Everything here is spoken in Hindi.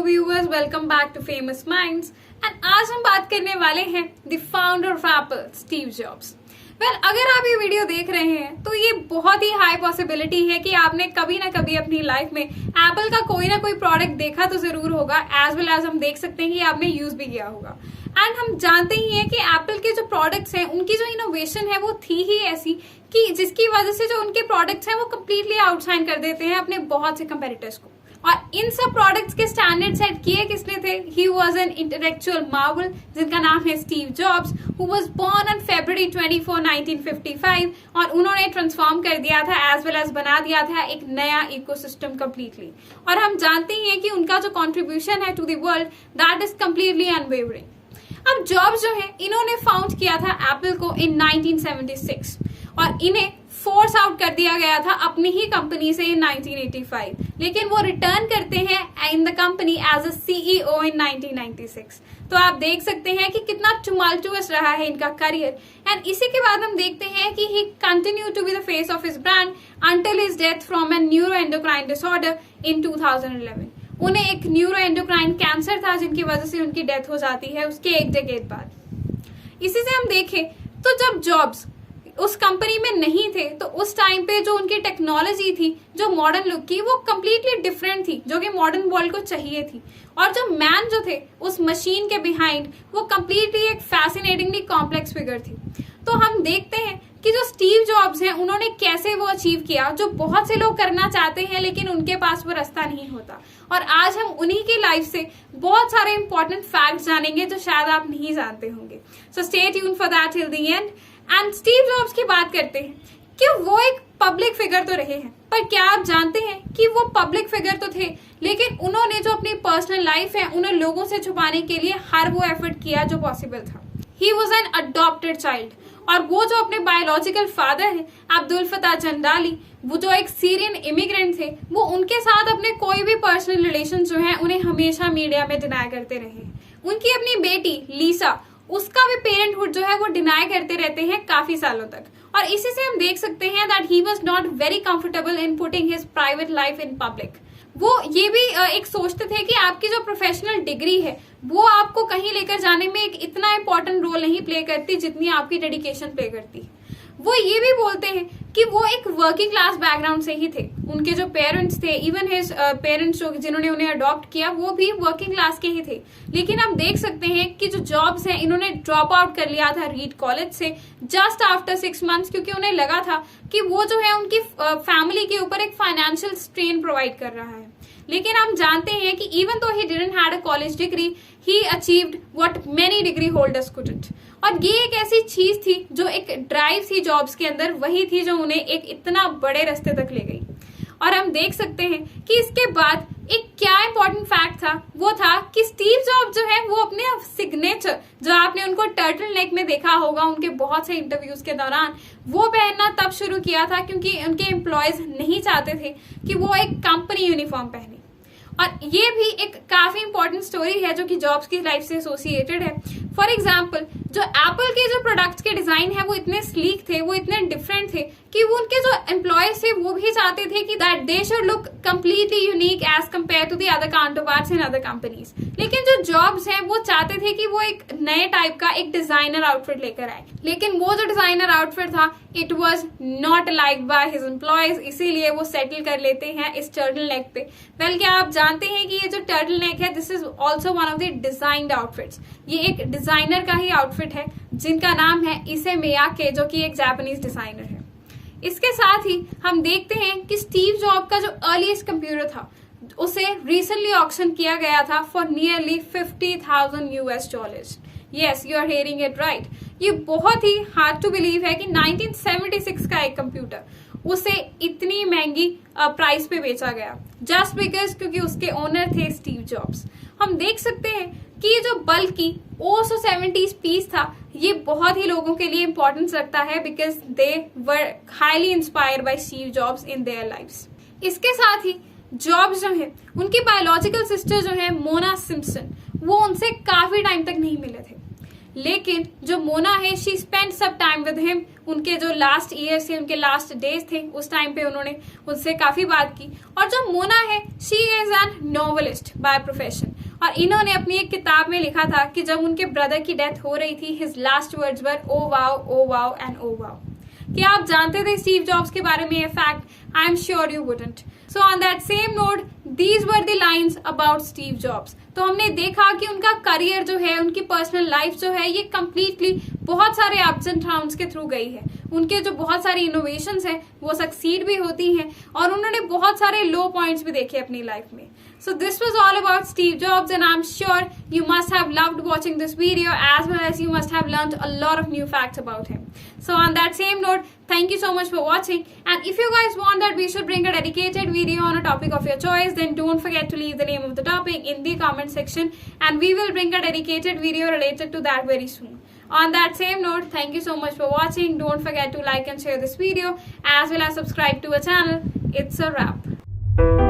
Viewers, welcome back to famous minds. And आज हम बात करने वाले हैं the founder of Apple, Steve Jobs. अगर आप ये वीडियो देख रहे हैं तो ये बहुत ही हाई पॉसिबिलिटी है कि आपने कभी ना कभी अपनी लाइफ में एप्पल का कोई ना कोई प्रोडक्ट देखा तो जरूर होगा, एज वेल एज हम देख सकते हैं कि आपने यूज भी किया होगा। एंड हम जानते ही हैं कि एप्पल के जो प्रोडक्ट्स हैं उनकी जो इनोवेशन है वो थी ही ऐसी कि जिसकी वजह से जो उनके प्रोडक्ट्स हैं वो कम्प्लीटली आउटशाइन कर देते हैं अपने बहुत से कंपेटिटर्स को। और इन सब प्रोडक्ट्स के स्टैंडर्ड सेट किए किसने थे? He was an intellectual marvel जिनका नाम है Steve Jobs, who was born on February 24, 1955। और उन्होंने ट्रांसफॉर्म कर दिया था एज वेल एज बना दिया था एक नया इकोसिस्टम कम्प्लीटली। और हम जानते ही हैं कि उनका जो कॉन्ट्रीब्यूशन है to the world that is completely unwavering. अब जॉब्स जो है इन्होंने फाउंड किया था एप्पल को इन 1976 और इन्हें फोर्स आउट कर दिया गया था अपनी ही कंपनी से इन 1985, लेकिन वो रिटर्न करते हैं in the company as a CEO in 1996। तो आप देख सकते हैं कि कितना टुमल्टुअस रहा है इनका करियर। एंड इसी के बाद हम देखते हैं कि he continue to be the face of his brand until his death from an neuroendocrine disorder in 2011। उन्हें एक न्यूरोएंडोक्राइन कैंसर था जिनकी वजह से उनकी डेथ हो जाती है उसके एक डेकेड बाद। इसी से हम देखें तो जब जॉब्स उस कंपनी में नहीं थे तो उस टाइम पे जो उनकी टेक्नोलॉजी थी, जो मॉडर्न लुक की, वो कम्प्लीटली डिफरेंट थी, जो कि मॉडर्न वर्ल्ड को चाहिए थी। और जो मैन जो थे उस मशीन के बिहाइंड वो कम्प्लीटली एक फैसिनेटिंगली कॉम्प्लेक्स फिगर थी। तो हम देखते हैं कि जो स्टीव जॉब्स हैं उन्होंने कैसे वो अचीव किया, जो बहुत से लोग करना चाहते हैं लेकिन उनके पास वो रास्ता नहीं होता। और आज हम उन्हीं की लाइफ से बहुत सारे इंपॉर्टेंट फैक्ट्स जानेंगे जो शायद आप नहीं जानते होंगे। So stay tuned for that till the end. And Steve jobs की बात करते हैं कि वो एक पब्लिक फिगर तो रहे हैं, पर क्या आप जानते हैं कि वो पब्लिक फिगर तो थे लेकिन उन्होंने जो अपनी पर्सनल लाइफ है उन्हें लोगों से छुपाने के लिए हर वो एफर्ट किया जो पॉसिबल था। ही वॉज एन अडॉप्टेड चाइल्ड और वो जो अपने बायोलॉजिकल फादर हैं अब्दुल फताह जंदाली, वो जो एक सीरियन इमिग्रेंट थे, वो उनके साथ अपने कोई भी पर्सनल रिलेशन जो है उन्हें हमेशा मीडिया में डिनाई करते रहे। उनकी अपनी बेटी लीसा, उसका भी पेरेंटहुड जो है वो डिनाई करते रहते हैं काफी सालों तक। और इसी से हम देख सकते हैं that he was not very comfortable in putting his private life in public. वो ये भी एक सोचते थे कि आपकी जो प्रोफेशनल डिग्री है वो आपको कहीं लेकर जाने में एक इतना इंपॉर्टेंट रोल नहीं प्ले करती जितनी आपकी डेडिकेशन प्ले करती। वो ये भी बोलते हैं कि वो एक वर्किंग क्लास बैकग्राउंड से ही थे। उनके जो पेरेंट्स थे, इवन हिज पेरेंट्स जो जिन्होंने उन्हें अडॉप्ट किया, वो भी वर्किंग क्लास के ही थे। लेकिन हम देख सकते हैं कि जो जॉब्स हैं इन्होंने ड्रॉप आउट कर लिया था रीड कॉलेज से जस्ट आफ्टर 6 months, क्योंकि उन्हें लगा था कि वो जो है उनकी फैमिली के ऊपर एक फाइनेंशियल स्ट्रेन प्रोवाइड कर रहा है। लेकिन हम जानते हैं कि इवन तो he didn't had a college degree, he achieved what many degree holders couldn't. और ये एक ऐसी चीज थी जो एक ड्राइव थी जॉब्स के अंदर, वही थी जो उन्हें एक इतना बड़े रास्ते तक ले गई। और हम देख सकते हैं कि इसके बाद एक क्या इंपॉर्टेंट फैक्ट था, वो था कि स्टीव जॉब्स जो है वो अपने सिग्नेचर, जो आपने उनको टर्टल नेक में देखा होगा उनके बहुत से इंटरव्यूज के दौरान, वो पहनना तब शुरू किया था क्योंकि उनके एम्प्लॉयज नहीं चाहते थे कि वो एक कंपनी यूनिफॉर्म पहने। और ये भी एक काफी इंपॉर्टेंट स्टोरी है जो कि जॉब्स की लाइफ से एसोसिएटेड है। फॉर एग्जाम्पल, जो एप्पल के जो प्रोडक्ट्स के डिजाइन है वो इतने स्लीक थे, वो इतने डिफरेंट थे कि वो उनके जो एम्प्लॉयज थे वो भी चाहते थे कि that they should look completely unique as compare to the other counterparts in other companies. लेकिन जो जॉब्स हैं वो चाहते थे कि वो एक नए टाइप का एक डिजाइनर आउटफिट लेकर आए, लेकिन वो जो डिजाइनर आउटफिट था it was not liked by his employees, इसीलिए वो सेटल कर लेते हैं इस टर्टल नेक पे। क्या आप जानते हैं कि ये जो टर्टल नेक है this is also one of the designed outfits. ये एक डिजाइनर का ही आउटफिट है जिनका नाम है इसे मियाके, जो कि एक जापानीज डिजाइनर है। इसके साथ ही हम देखते हैं कि स्टीव जॉब का जो अर्लीस्ट कंप्यूटर था उसे रिसेंटली ऑक्शन किया गया था for nearly $50,000। Yes, you are hearing it right. ये बहुत ही हार्ड टू बिलीव है कि 1976 का एक कंप्यूटर उसे इतनी महंगी प्राइस पे बेचा गया जस्ट बिकॉज क्योंकि उसके ओनर थे स्टीव जॉब्स। हम देख सकते हैं कि ये जो बल्कि OSO70 पीस था ये बहुत ही लोगों के लिए इंपॉर्टेंस रखता है because they were highly inspired by Steve jobs in their lives. इसके साथ ही जॉब्स जो है उनकी बायोलॉजिकल सिस्टर जो है मोना सिम्पसन, वो उनसे काफी टाइम तक नहीं मिले थे। लेकिन जो मोना है शी स्पेंड सब टाइम विद हिम। उनके जो लास्ट ईयर्स थे, उनके लास्ट डेज थे, उस टाइम पे उन्होंने उनसे काफी बात की। और जो मोना है she is an novelist by profession. और इन्होंने अपनी एक किताब में लिखा था कि जब उनके ब्रदर की डेथ हो रही थी, his last words were oh wow and oh wow. क्या आप जानते थे स्टीव जॉब्स के बारे में ये fact? I am sure you wouldn't. So on that same note, these were the lines about Steve jobs. तो हमने देखा कि उनका करियर जो है, उनकी पर्सनल लाइफ जो है, ये कंप्लीटली बहुत सारे अप्स एंड डाउन्स के थ्रू गई है। उनके जो बहुत सारी इनोवेशंस हैं वो सक्सीड भी होती हैं, और उन्होंने बहुत सारे लो पॉइंट्स भी देखे अपनी लाइफ में। So this was all about Steve Jobs, and I'm sure you must have loved watching this video, as well as you must have learned a lot of new facts about him. So on that same note, thank you so much for watching, and if you guys want that we should bring a dedicated video on a topic of your choice, then don't forget to leave the name of the topic in the comment section, and we will bring a dedicated video related to that very soon. On that same note, thank you so much for watching. Don't forget to like and share this video, as well as subscribe to our channel. It's a wrap.